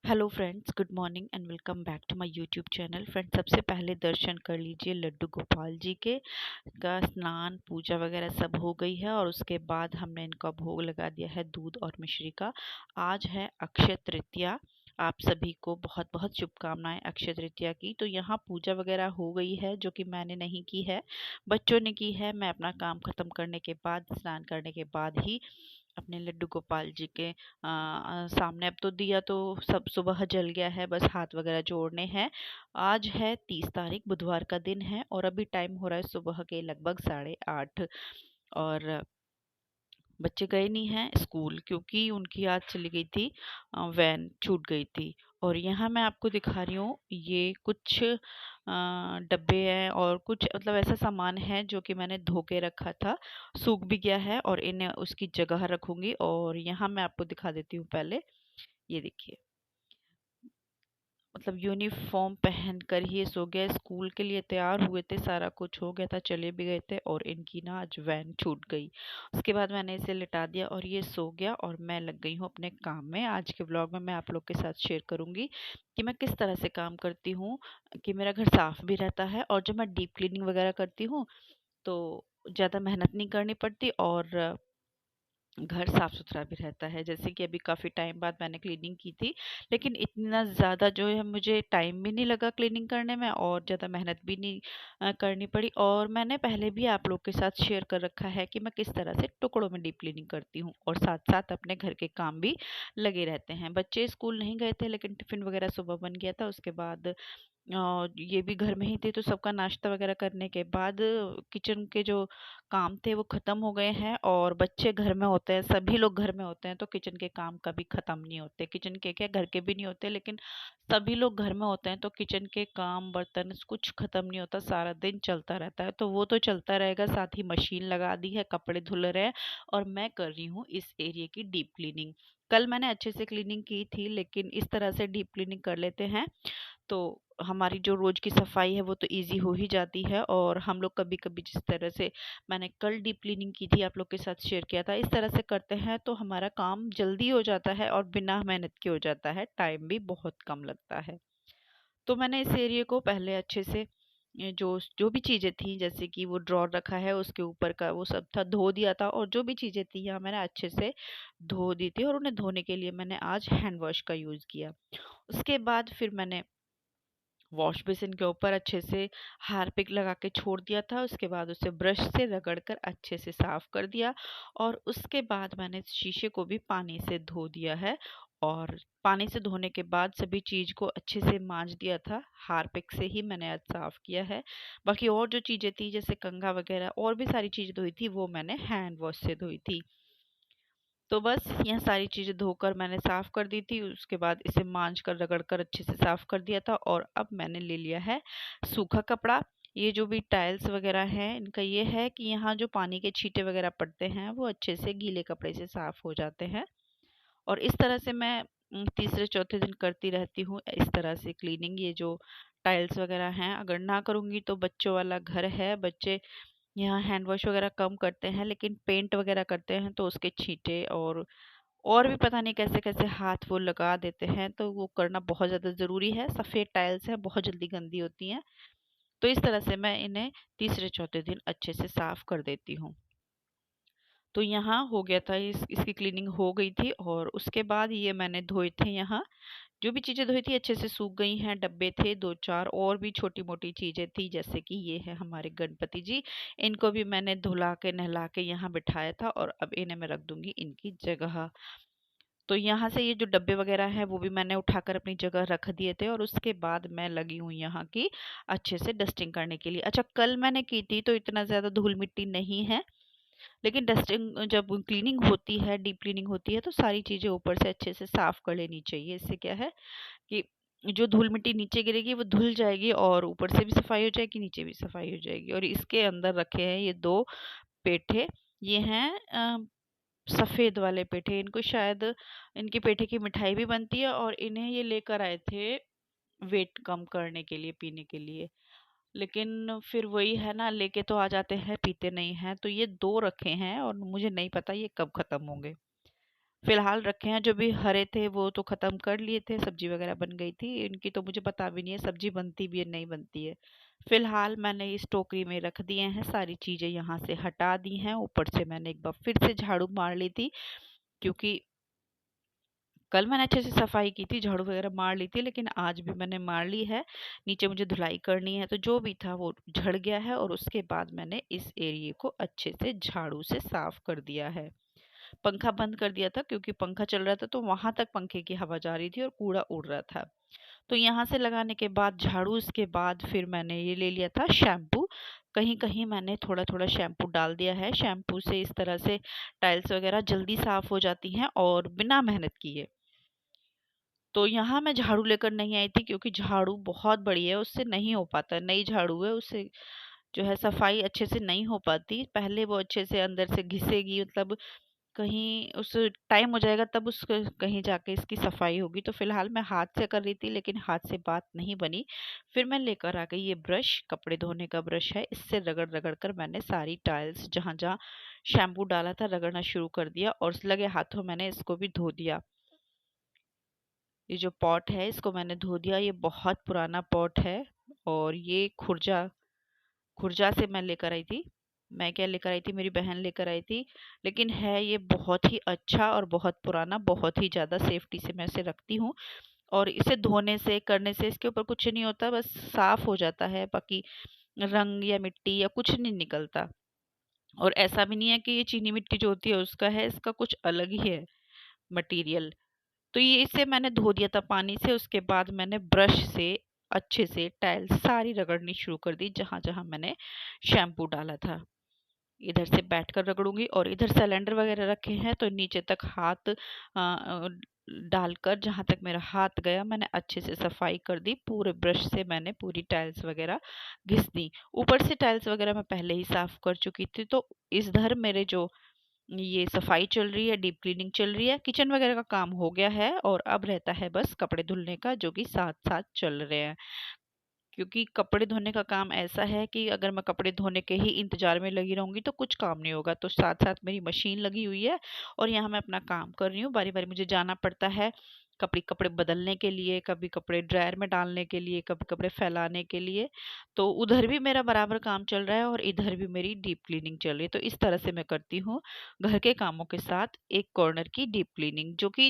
Hello friends, good morning and welcome back to my YouTube channel. Friends, सबसे पहले दर्शन कर लीजिए लड्डू गोपाल जी के। का स्नान पूजा वगैरह सब हो गई है और उसके बाद हमने इनका भोग लगा दिया है दूध और मिश्री का। आज है अक्षय तृतीया। आप सभी को बहुत बहुत शुभकामनाएं अक्षय तृतीया की। तो यहाँ पूजा वगैरह हो गई है जो कि मैंने नहीं की है, बच्चों ने की है। मैं अपना काम खत्म करने के बाद, स्नान करने के बाद ही अपने लड्डू गोपाल जी के सामने, अब तो दिया तो सब सुबह जल गया है, बस हाथ वगैरह जोड़ने हैं। आज है 30 तारीख, बुधवार का दिन है और अभी टाइम हो रहा है सुबह के लगभग 8:30। और बच्चे गए नहीं हैं स्कूल क्योंकि उनकी आज चली गई थी, वैन छूट गई थी। और यहाँ मैं आपको दिखा रही हूँ, ये कुछ डब्बे हैं और कुछ मतलब ऐसा सामान है जो कि मैंने धो के रखा था, सूख भी गया है और इन्हें उसकी जगह रखूंगी। और यहाँ मैं आपको दिखा देती हूँ पहले, ये देखिए, मतलब यूनिफॉर्म पहन कर ही ये सो गया। स्कूल के लिए तैयार हुए थे, सारा कुछ हो गया था, चले भी गए थे और इनकी ना आज वैन छूट गई। उसके बाद मैंने इसे लिटा दिया और ये सो गया और मैं लग गई हूँ अपने काम में। आज के व्लॉग में मैं आप लोग के साथ शेयर करूंगी कि मैं किस तरह से काम करती हूँ, कि मेरा घर साफ भी रहता है और जब मैं डीप क्लीनिंग वगैरह करती हूँ तो ज़्यादा मेहनत नहीं करनी पड़ती और घर साफ सुथरा भी रहता है। जैसे कि अभी काफ़ी टाइम बाद मैंने क्लीनिंग की थी, लेकिन इतना ज़्यादा जो है मुझे टाइम भी नहीं लगा क्लीनिंग करने में और ज़्यादा मेहनत भी नहीं करनी पड़ी। और मैंने पहले भी आप लोग के साथ शेयर कर रखा है कि मैं किस तरह से टुकड़ों में डीप क्लीनिंग करती हूँ और साथ साथ अपने घर के काम भी लगे रहते हैं। बच्चे स्कूल नहीं गए थे लेकिन टिफ़िन वगैरह सुबह बन गया था। उसके बाद ये भी घर में ही थे तो सबका नाश्ता वगैरह करने के बाद किचन के जो काम थे वो ख़त्म हो गए हैं। और बच्चे घर में होते हैं, सभी लोग घर में होते हैं तो किचन के काम कभी ख़त्म नहीं होते। किचन के क्या, घर के भी नहीं होते, लेकिन सभी लोग घर में होते हैं तो किचन के काम, बर्तन कुछ ख़त्म नहीं होता, सारा दिन चलता रहता है। तो वो तो चलता रहेगा, साथ ही मशीन लगा दी है, कपड़े धुल रहे हैं और मैं कर रही हूँ इस एरिया की डीप क्लीनिंग। कल मैंने अच्छे से क्लीनिंग की थी, लेकिन इस तरह से डीप क्लीनिंग कर लेते हैं तो हमारी जो रोज की सफाई है वो तो इजी हो ही जाती है। और हम लोग कभी कभी, जिस तरह से मैंने कल डीप क्लीनिंग की थी, आप लोग के साथ शेयर किया था, इस तरह से करते हैं तो हमारा काम जल्दी हो जाता है और बिना मेहनत के हो जाता है, टाइम भी बहुत कम लगता है। तो मैंने इस एरिया को पहले अच्छे से, ये जो जो भी चीज़ें थी, जैसे कि वो ड्रॉर रखा है उसके ऊपर का वो सब था, धो दिया था। और जो भी चीज़ें थी यहाँ मैंने अच्छे से धो दी थी और उन्हें धोने के लिए मैंने आज हैंड वॉश का यूज़ किया। उसके बाद फिर मैंने वॉश बेसिन के ऊपर अच्छे से हार्पिक लगा के छोड़ दिया था। उसके बाद उसे ब्रश से रगड़ कर अच्छे से साफ कर दिया और उसके बाद मैंने शीशे को भी पानी से धो दिया है। और पानी से धोने के बाद सभी चीज़ को अच्छे से मांज दिया था, हार्पिक से ही मैंने आज साफ किया है। बाकी और जो चीज़ें थी जैसे कंघा वगैरह और भी सारी चीज़ें धोई थी वो मैंने हैंड वॉश से धोई थी। तो बस यह सारी चीज़ें धोकर मैंने साफ़ कर दी थी। उसके बाद इसे मांज कर, रगड़ कर अच्छे से साफ़ कर दिया था। और अब मैंने ले लिया है सूखा कपड़ा। ये जो भी टाइल्स वगैरह हैं, इनका ये है कि यहाँ जो पानी के छींटे वगैरह पड़ते हैं वो अच्छे से गीले कपड़े से साफ़ हो जाते हैं। और इस तरह से मैं तीसरे चौथे दिन करती रहती हूँ इस तरह से क्लीनिंग। ये जो टाइल्स वगैरह हैं, अगर ना करूँगी तो बच्चों वाला घर है, बच्चे यहाँ हैंड वॉश वगैरह कम करते हैं लेकिन पेंट वगैरह करते हैं तो उसके छींटे और भी पता नहीं कैसे-कैसे हाथ वो लगा देते हैं, तो वो करना बहुत ज़्यादा ज़रूरी है। सफ़ेद टाइल्स हैं, बहुत जल्दी गंदी होती हैं। तो इस तरह से मैं इन्हें तीसरे चौथे दिन अच्छे से साफ़ कर देती हूँ। तो यहाँ हो गया था, इसकी क्लीनिंग हो गई थी और उसके बाद ये मैंने धोए थे यहाँ। जो भी चीज़ें धोई थी अच्छे से सूख गई हैं। डब्बे थे 2-4 और भी छोटी-मोटी चीज़ें थी, जैसे कि ये है हमारे गणपति जी। इनको भी मैंने धुला के, नहला के यहाँ बिठाया था और अब इन्हें मैं रख दूँगी इनकी जगह। तो यहाँ से ये जो डब्बे वगैरह हैं वो भी मैंने उठाकर अपनी जगह रख दिए थे और उसके बाद मैं लगी हूँ यहाँ की अच्छे से डस्टिंग करने के लिए। अच्छा, कल मैंने की थी तो इतना ज़्यादा धूल मिट्टी नहीं है, लेकिन डस्टिंग जब क्लीनिंग होती है, डीप क्लीनिंग होती है तो सारी चीज़ें ऊपर से अच्छे से साफ़ कर लेनी चाहिए। इससे क्या है कि जो धूल मिट्टी नीचे गिरेगी वो धुल जाएगी और ऊपर से भी सफाई हो जाएगी, नीचे भी सफाई हो जाएगी। और इसके अंदर रखे हैं ये 2 पेठे। ये हैं सफ़ेद वाले पेठे। इनको शायद, इनकी पेठे की मिठाई भी बनती है और इन्हें ये लेकर आए थे वेट कम करने के लिए, पीने के लिए। लेकिन फिर वही है ना, लेके तो आ जाते हैं, पीते नहीं हैं। तो ये 2 रखे हैं और मुझे नहीं पता ये कब ख़त्म होंगे। फिलहाल रखे हैं, जो भी हरे थे वो तो ख़त्म कर लिए थे, सब्जी वगैरह बन गई थी। इनकी तो मुझे पता भी नहीं है सब्जी बनती भी है नहीं बनती है। फिलहाल मैंने इस टोकरी में रख दिए हैं, सारी चीज़ें यहाँ से हटा दी हैं। ऊपर से मैंने एक बार फिर से झाड़ू मार ली थी, क्योंकि कल मैंने अच्छे से सफाई की थी, झाड़ू वगैरह मार ली थी, लेकिन आज भी मैंने मार ली है। नीचे मुझे धुलाई करनी है, तो जो भी था वो झड़ गया है और उसके बाद मैंने इस एरिया को अच्छे से झाड़ू से साफ कर दिया है। पंखा बंद कर दिया था, क्योंकि पंखा चल रहा था तो वहां तक पंखे की हवा जा रही थी और कूड़ा उड़ रहा था। तो यहाँ से लगाने के बाद झाड़ू, उसके बाद फिर मैंने ये ले लिया था शैम्पू। कहीं कहीं मैंने थोड़ा थोड़ा शैम्पू डाल दिया है। शैम्पू से इस तरह से टाइल्स वगैरह जल्दी साफ हो जाती हैं और बिना मेहनत किए। तो यहाँ मैं झाड़ू लेकर नहीं आई थी, क्योंकि झाड़ू बहुत बड़ी है, उससे नहीं हो पाता। नई झाड़ू है, उससे जो है सफाई अच्छे से नहीं हो पाती। पहले वो अच्छे से अंदर से घिसेगी, मतलब कहीं उस टाइम हो जाएगा तब उस कहीं जाके इसकी सफाई होगी। तो फिलहाल मैं हाथ से कर रही थी, लेकिन हाथ से बात नहीं बनी। फिर मैं लेकर आ गई ये ब्रश, कपड़े धोने का ब्रश है। इससे रगड़ रगड़ कर मैंने सारी टाइल्स जहाँ जहाँ शैम्पू डाला था रगड़ना शुरू कर दिया, और लगे हाथों मैंने इसको भी धो दिया। ये जो पॉट है इसको मैंने धो दिया। ये बहुत पुराना पॉट है, और ये खुर्जा खुर्जा से मैं लेकर आई थी। मैं क्या लेकर आई थी, मेरी बहन लेकर आई थी। लेकिन है ये बहुत ही अच्छा और बहुत पुराना, बहुत ही ज़्यादा सेफ्टी से मैं इसे रखती हूँ। और इसे धोने से करने से इसके ऊपर कुछ नहीं होता, बस साफ हो जाता है, बाकी रंग या मिट्टी या कुछ नहीं निकलता। और ऐसा भी नहीं है कि ये चीनी मिट्टी जो होती है उसका है, इसका कुछ अलग ही है मटेरियल। तो ये इसे मैंने धो दिया था पानी से। उसके बाद मैंने ब्रश से अच्छे से टाइल्स सारी रगड़नी शुरू कर दी, जहां जहां मैंने शैम्पू डाला था। इधर से बैठकर रगड़ूंगी, और इधर सिलेंडर वगैरह रखे हैं तो नीचे तक हाथ डालकर जहां तक मेरा हाथ गया मैंने अच्छे से सफाई कर दी। पूरे ब्रश से मैंने पूरी टाइल्स वगैरह घिस दी। ऊपर से टाइल्स वगैरह मैं पहले ही साफ कर चुकी थी। तो इधर मेरे जो ये सफाई चल रही है, डीप क्लीनिंग चल रही है, किचन वगैरह का काम हो गया है, और अब रहता है बस कपड़े धुलने का, जो कि साथ साथ चल रहे हैं। क्योंकि कपड़े धोने का काम ऐसा है कि अगर मैं कपड़े धोने के ही इंतजार में लगी रहूंगी तो कुछ काम नहीं होगा। तो साथ साथ मेरी मशीन लगी हुई है, और यहाँ मैं अपना काम कर रही हूँ। बारी बारी मुझे जाना पड़ता है, कभी कपड़े बदलने के लिए, कभी कपड़े ड्रायर में डालने के लिए, कभी कपड़े फैलाने के लिए। तो उधर भी मेरा बराबर काम चल रहा है, और इधर भी मेरी डीप क्लीनिंग चल रही है। तो इस तरह से मैं करती हूँ घर के कामों के साथ एक कॉर्नर की डीप क्लीनिंग, जो कि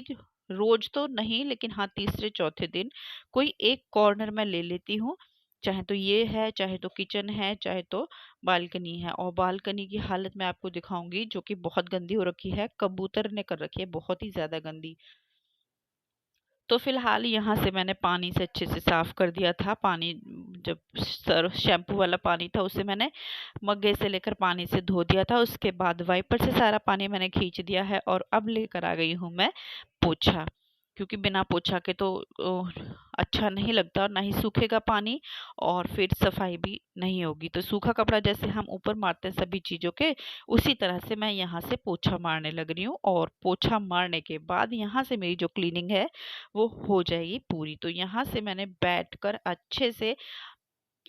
रोज तो नहीं, लेकिन हाँ तीसरे चौथे दिन कोई एक कॉर्नर मैं ले लेती हूँ। चाहे तो ये है, चाहे तो किचन है, चाहे तो बालकनी है। और बालकनी की हालत मैं आपको दिखाऊंगी, जो कि बहुत गंदी हो रखी है, कबूतर ने कर रखी है बहुत ही ज्यादा गंदी। तो फिलहाल यहाँ से मैंने पानी से अच्छे से साफ कर दिया था। पानी जब सर शैम्पू वाला पानी था उसे मैंने मग्गे से लेकर पानी से धो दिया था। उसके बाद वाइपर से सारा पानी मैंने खींच दिया है, और अब लेकर आ गई हूँ मैं पोछा। क्योंकि बिना पोछा के तो अच्छा नहीं लगता, और ना ही सूखेगा पानी, और फिर सफाई भी नहीं होगी। तो सूखा कपड़ा जैसे हम ऊपर मारते हैं सभी चीज़ों के, उसी तरह से मैं यहाँ से पोछा मारने लग रही हूँ। और पोछा मारने के बाद यहाँ से मेरी जो क्लीनिंग है वो हो जाएगी पूरी। तो यहाँ से मैंने बैठकर अच्छे से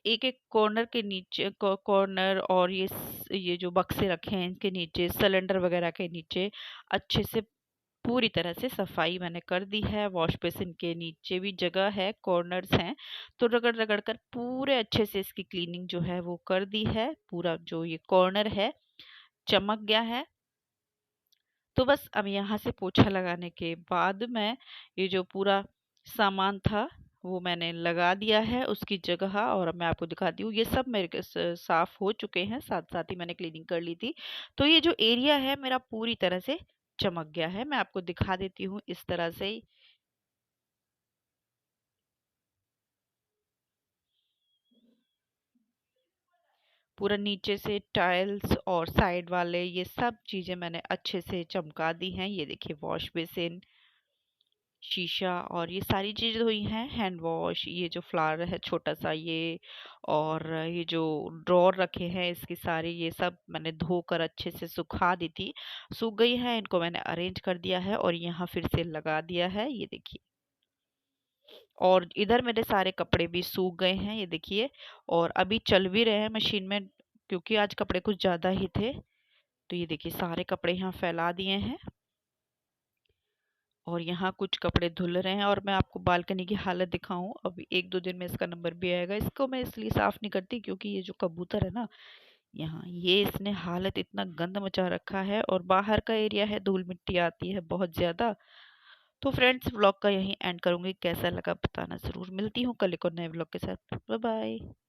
एक एक कॉर्नर के नीचे कॉर्नर, और ये जो बक्से रखे हैं इनके नीचे, सिलेंडर वगैरह के नीचे अच्छे से पूरी तरह से सफाई मैंने कर दी है। वॉश बेसिन के नीचे भी जगह है, कॉर्नर्स हैं, तो रगड़ रगड़ कर पूरे अच्छे से इसकी क्लीनिंग जो है वो कर दी है। पूरा जो ये कॉर्नर है चमक गया है। तो बस अब यहाँ से पोछा लगाने के बाद मैं ये जो पूरा सामान था वो मैंने लगा दिया है उसकी जगह। और अब मैं आपको दिखाती हूँ, ये सब मेरे साफ हो चुके हैं, साथ साथ ही मैंने क्लीनिंग कर ली थी। तो ये जो एरिया है मेरा पूरी तरह से चमक गया है। मैं आपको दिखा देती हूँ इस तरह से। पूरा नीचे से टाइल्स और साइड वाले ये सब चीजें मैंने अच्छे से चमका दी हैं। ये देखिए वॉश बेसिन, शीशा, और ये सारी चीजें हुई हैं। हैंड वॉश, ये जो फ्लावर है छोटा सा ये, और ये जो ड्रॉर रखे हैं इसकी सारी, ये सब मैंने धोकर अच्छे से सुखा दी थी। सूख गई है, इनको मैंने अरेंज कर दिया है और यहाँ फिर से लगा दिया है, ये देखिए। और इधर मेरे सारे कपड़े भी सूख गए हैं, ये देखिए। और अभी चल भी रहे हैं मशीन में, क्योंकि आज कपड़े कुछ ज्यादा ही थे। तो ये देखिए सारे कपड़े यहाँ फैला दिए हैं। और यहाँ कुछ कपड़े धुल रहे हैं और मैं आपको बालकनी की हालत दिखाऊं, अभी 1-2 दिन में इसका नंबर भी आएगा। इसको मैं इसलिए साफ नहीं करती क्योंकि ये जो कबूतर है ना, यहाँ ये इसने हालत इतना गंद मचा रखा है, और बाहर का एरिया है, धूल मिट्टी आती है बहुत ज़्यादा। तो फ्रेंड्स, व्लॉग का यहीं एंड करूंगी। कैसा लगा बताना ज़रूर। मिलती हूँ कल एक और नए व्लॉग के साथ। Bye bye.